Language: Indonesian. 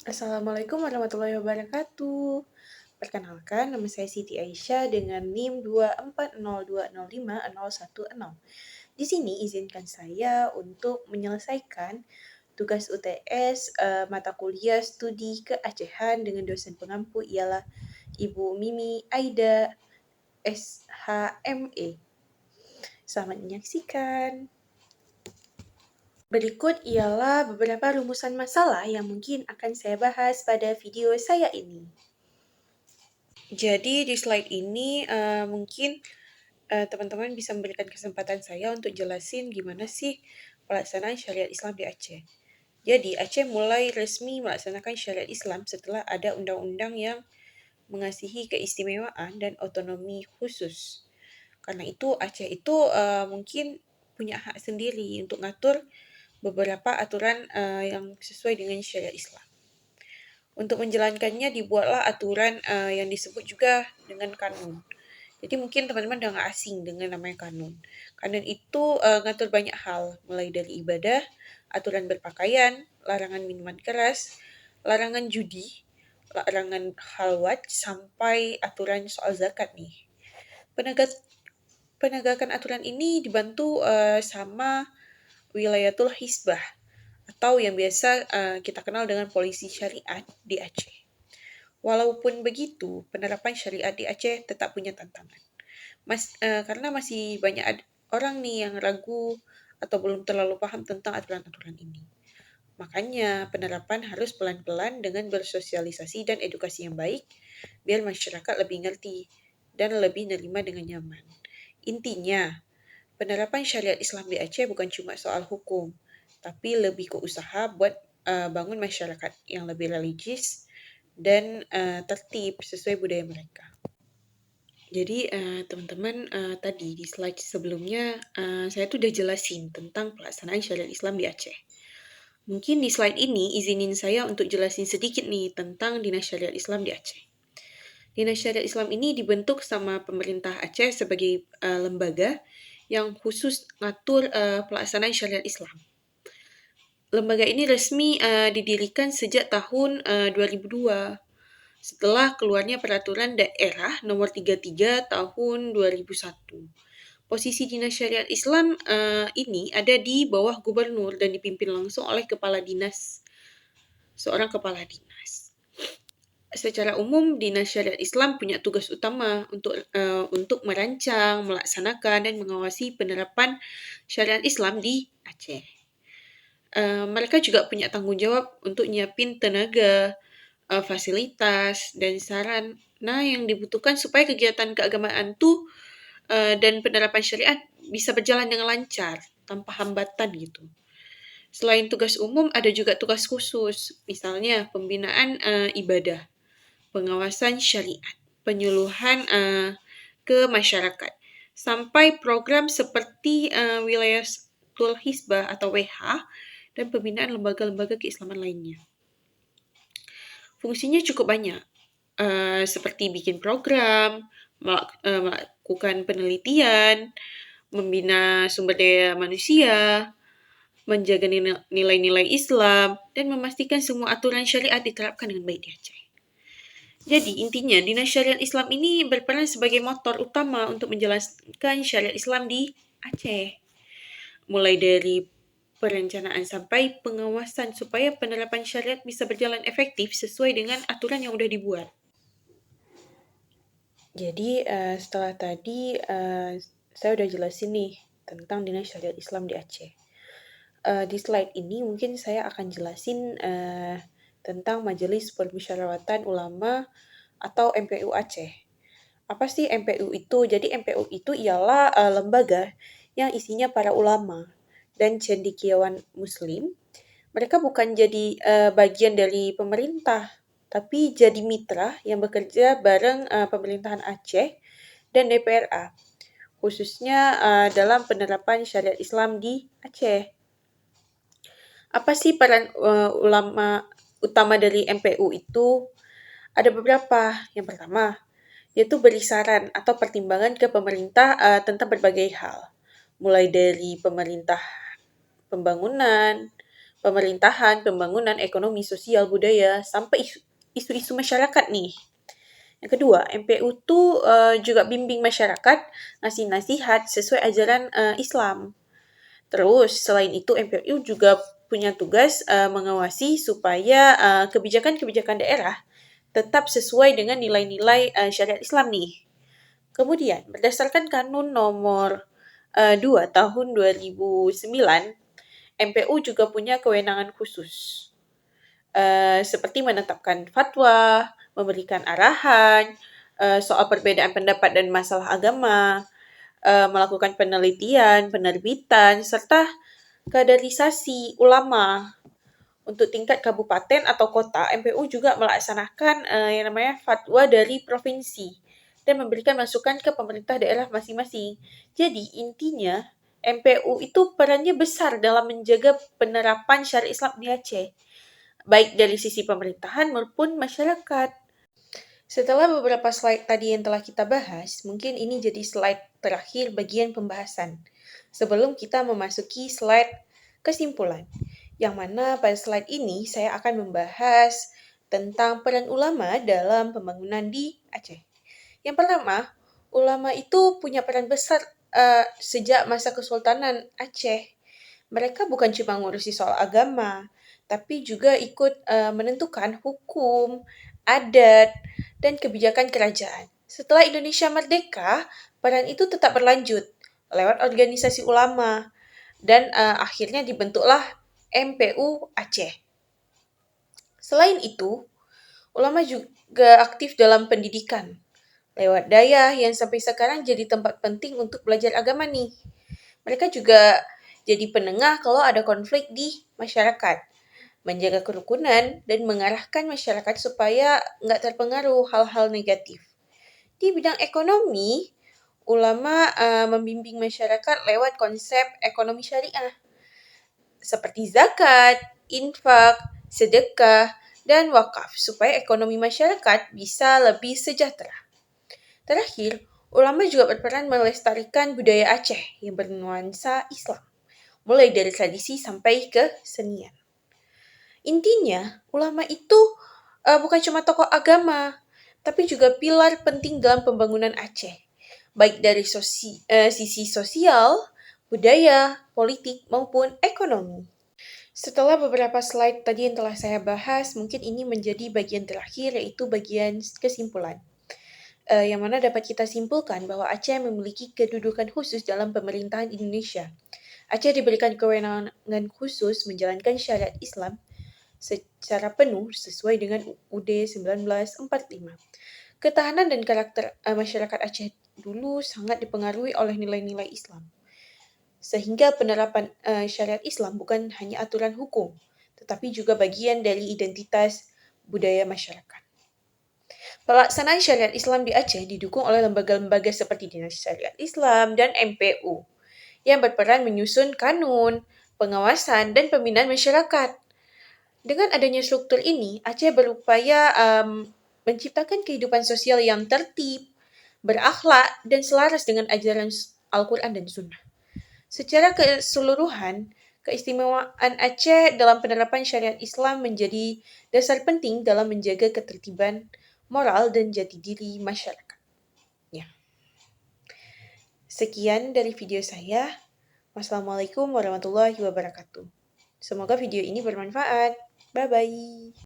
Assalamualaikum warahmatullahi wabarakatuh. Perkenalkan, nama saya Siti Aisyah dengan NIM 240205010. Di sini izinkan saya untuk menyelesaikan tugas UTS mata kuliah studi keacehan dengan dosen pengampu ialah Ibu Mimi Aida SHME. Selamat menyaksikan. Berikut ialah beberapa rumusan masalah yang mungkin akan saya bahas pada video saya ini. Jadi di slide ini mungkin teman-teman bisa memberikan kesempatan saya untuk jelasin gimana sih pelaksanaan syariat Islam di Aceh. Jadi Aceh mulai resmi melaksanakan syariat Islam setelah ada undang-undang yang mengasihi keistimewaan dan otonomi khusus. Karena itu Aceh itu mungkin punya hak sendiri untuk ngatur beberapa aturan yang sesuai dengan syariat Islam. Untuk menjalankannya dibuatlah aturan yang disebut juga dengan kanun. Jadi mungkin teman-teman udah gak asing dengan namanya kanun. Kanun itu ngatur banyak hal, mulai dari ibadah, aturan berpakaian, larangan minuman keras, larangan judi, larangan khalwat, sampai aturan soal zakat nih. Penegakan aturan ini dibantu sama wilayatul hisbah atau yang biasa kita kenal dengan polisi syariat di Aceh. Walaupun begitu, penerapan syariat di Aceh tetap punya tantangan. Karena masih banyak orang nih yang ragu atau belum terlalu paham tentang aturan-aturan ini. Makanya penerapan harus pelan-pelan dengan bersosialisasi dan edukasi yang baik biar masyarakat lebih ngerti dan lebih nerima dengan nyaman. Intinya, penerapan syariat Islam di Aceh bukan cuma soal hukum, tapi lebih ke usaha buat bangun masyarakat yang lebih religius dan tertib sesuai budaya mereka. Jadi teman-teman tadi di slide sebelumnya saya tuh udah jelasin tentang pelaksanaan syariat Islam di Aceh. Mungkin di slide ini izinin saya untuk jelasin sedikit nih tentang Dinas Syariat Islam di Aceh. Dinas Syariat Islam ini dibentuk sama pemerintah Aceh sebagai lembaga yang khusus ngatur pelaksanaan syariat Islam. Lembaga ini resmi didirikan sejak tahun 2002 setelah keluarnya peraturan daerah nomor 33 tahun 2001. Posisi Dinas Syariat Islam ini ada di bawah gubernur dan dipimpin langsung oleh kepala dinas, seorang kepala dinas. Secara umum, Dinas Syariat Islam punya tugas utama untuk merancang, melaksanakan, dan mengawasi penerapan syariat Islam di Aceh. Mereka juga punya tanggung jawab untuk nyiapin tenaga, fasilitas, dan sarana yang dibutuhkan supaya kegiatan keagamaan dan penerapan syariat bisa berjalan dengan lancar, tanpa hambatan gitu. Selain tugas umum, ada juga tugas khusus, misalnya pembinaan ibadah, pengawasan syariat, penyuluhan ke masyarakat, sampai program seperti wilayatul hisbah atau WH dan pembinaan lembaga-lembaga keislaman lainnya. Fungsinya cukup banyak, seperti bikin program, melakukan penelitian, membina sumber daya manusia, menjaga nilai-nilai Islam, dan memastikan semua aturan syariat diterapkan dengan baik di Aceh. Jadi intinya Dinas Syariat Islam ini berperan sebagai motor utama untuk menjalankan syariat Islam di Aceh. Mulai dari perencanaan sampai pengawasan supaya penerapan syariat bisa berjalan efektif sesuai dengan aturan yang sudah dibuat. Jadi setelah tadi saya udah jelasin nih tentang Dinas Syariat Islam di Aceh. Di slide ini mungkin saya akan jelasin tentang Majelis Permusyawaratan Ulama atau MPU Aceh. Apa sih MPU itu? Jadi MPU itu ialah lembaga yang isinya para ulama dan cendekiawan muslim. Mereka bukan jadi bagian dari pemerintah, tapi jadi mitra yang bekerja bareng pemerintahan Aceh dan DPRA, khususnya dalam penerapan syariat Islam di Aceh. Apa sih peran ulama utama dari MPU itu? Ada beberapa. Yang pertama, yaitu beri saran atau pertimbangan ke pemerintah tentang berbagai hal. Mulai dari pemerintah pembangunan, pemerintahan, pembangunan, ekonomi, sosial, budaya, sampai isu-isu masyarakat nih. Yang kedua, MPU tuh juga bimbing masyarakat, ngasih nasihat sesuai ajaran Islam. Terus selain itu MPU juga punya tugas mengawasi supaya kebijakan-kebijakan daerah tetap sesuai dengan nilai-nilai syariat Islam nih. Kemudian, berdasarkan Kanun Nomor 2 Tahun 2009, MPU juga punya kewenangan khusus, seperti menetapkan fatwa, memberikan arahan, soal perbedaan pendapat dan masalah agama, melakukan penelitian, penerbitan, serta kaderisasi ulama. Untuk tingkat kabupaten atau kota, MPU juga melaksanakan yang namanya fatwa dari provinsi dan memberikan masukan ke pemerintah daerah masing-masing. Jadi intinya MPU itu perannya besar dalam menjaga penerapan syariat Islam di Aceh, baik dari sisi pemerintahan maupun masyarakat. Setelah beberapa slide tadi yang telah kita bahas, mungkin ini jadi slide terakhir bagian pembahasan. Sebelum kita memasuki slide kesimpulan, yang mana pada slide ini saya akan membahas tentang peran ulama dalam pembangunan di Aceh. Yang pertama, ulama itu punya peran besar sejak masa Kesultanan Aceh. Mereka bukan cuma ngurusi soal agama, tapi juga ikut menentukan hukum, adat, dan kebijakan kerajaan. Setelah Indonesia merdeka, peran itu tetap berlanjut lewat organisasi ulama dan akhirnya dibentuklah MPU Aceh. Selain itu, ulama juga aktif dalam pendidikan lewat dayah yang sampai sekarang jadi tempat penting untuk belajar agama nih. Mereka juga jadi penengah kalau ada konflik di masyarakat, menjaga kerukunan dan mengarahkan masyarakat supaya nggak terpengaruh hal-hal negatif. Di bidang ekonomi, ulama membimbing masyarakat lewat konsep ekonomi syariah seperti zakat, infak, sedekah, dan wakaf supaya ekonomi masyarakat bisa lebih sejahtera. Terakhir, ulama juga berperan melestarikan budaya Aceh yang bernuansa Islam, mulai dari tradisi sampai ke senian. Intinya, ulama itu bukan cuma tokoh agama, tapi juga pilar penting dalam pembangunan Aceh, baik dari sisi sosial, budaya, politik, maupun ekonomi. Setelah beberapa slide tadi yang telah saya bahas, mungkin ini menjadi bagian terakhir, yaitu bagian kesimpulan. Yang mana dapat kita simpulkan bahwa Aceh memiliki kedudukan khusus dalam pemerintahan Indonesia. Aceh diberikan kewenangan khusus menjalankan syariat Islam secara penuh sesuai dengan UUD 1945. Ketahanan dan karakter masyarakat Aceh dulu sangat dipengaruhi oleh nilai-nilai Islam. Sehingga penerapan syariat Islam bukan hanya aturan hukum, tetapi juga bagian dari identitas budaya masyarakat. Pelaksanaan syariat Islam di Aceh didukung oleh lembaga-lembaga seperti Dinas Syariat Islam dan MPU yang berperan menyusun kanun, pengawasan, dan pembinaan masyarakat. Dengan adanya struktur ini, Aceh berupaya menciptakan kehidupan sosial yang tertib, berakhlak, dan selaras dengan ajaran Al-Quran dan Sunnah. Secara keseluruhan, keistimewaan Aceh dalam penerapan syariat Islam menjadi dasar penting dalam menjaga ketertiban moral dan jati diri masyarakat. Ya. Sekian dari video saya. Wassalamualaikum warahmatullahi wabarakatuh. Semoga video ini bermanfaat. Bye-bye.